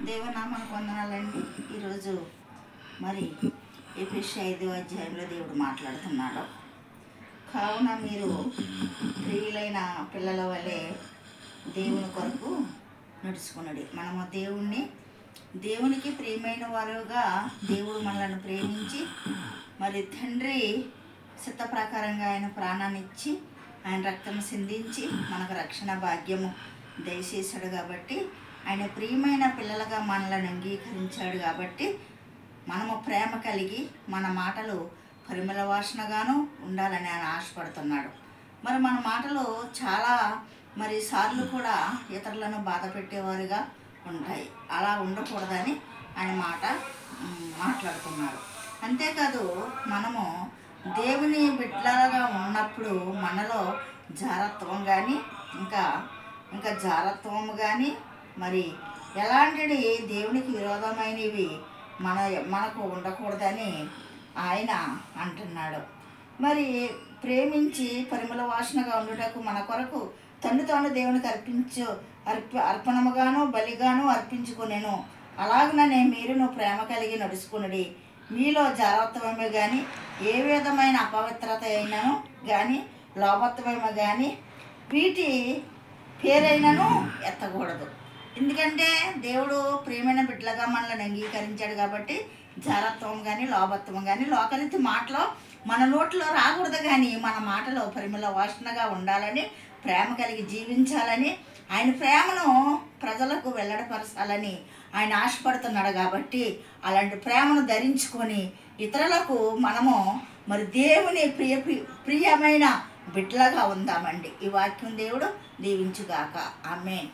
దేవనామానికి వందనాలండి. ఈరోజు మరి ఎఫెసీ 5వ అధ్యాయంలో దేవుడు మాట్లాడుతున్నాడు. కావున మీరు ప్రియులైన పిల్లల వలె దేవుని కొరకు నడుచుకున్నది. మనము దేవునికి ప్రియమైన వారుగా దేవుడు మనల్ని ప్రేమించి మరి తండ్రి చిత్త ప్రకారంగా ఆయన ప్రాణాన్ని ఇచ్చి ఆయన రక్తం సిందించి మనకు రక్షణ భాగ్యము దయచేశాడు. కాబట్టి ఆయన ప్రియమైన పిల్లలుగా మనల్ని అంగీకరించాడు. కాబట్టి మనము ప్రేమ కలిగి మన మాటలు పరిమళ వాసనగాను ఉండాలని ఆయన ఆశపడుతున్నాడు. మరి మన మాటలు చాలా సార్లు కూడా ఇతరులను బాధ పెట్టేవారుగా ఉంటాయి. అలా ఉండకూడదని ఆయన మాట్లాడుతున్నాడు. అంతేకాదు మనము దేవుని బిడ్డలుగా ఉన్నప్పుడు మనలో జారత్వం కానీ ఇంకా జారత్వము కానీ మరి ఎలాంటివి దేవునికి విరోధమైనవి మనకు ఉండకూడదని ఆయన అంటున్నాడు. మరి ప్రేమించి పరిమళ వాసనగా ఉండుటకు మన కొరకు తాను దేవునికి అర్పణముగాను బలిగాను అర్పించుకునేను. అలాగనే మీరును ప్రేమ కలిగి నడుచుకున్నది. మీలో జారత్వమే కానీ ఏ విధమైన అపవిత్రత అయినను కానీ లోపత్వమే కానీ వీటి పేరైనను ఎత్తకూడదు. ఎందుకంటే దేవుడు ప్రియమైన బిడ్డలుగా మనల్ని అంగీకరించాడు. కాబట్టి జారత్వం కానీ లోభత్వం కానీ లోకరీతి మాటలో మన నోట్లో రాకూడదు. కానీ మన మాటలో పరిమళ వాసనగా ఉండాలని, ప్రేమ కలిగి జీవించాలని, ఆయన ప్రేమను ప్రజలకు వెల్లడిపరచాలని ఆయన ఆశపడుతున్నాడు. కాబట్టి అలాంటి ప్రేమను ధరించుకొని ఇతరులకు మనము మరి దేవుని ప్రియమైన బిడ్డలుగా ఉందామండి. ఈ వాక్యం దేవుడు దీవించుగాక. ఆమేన్.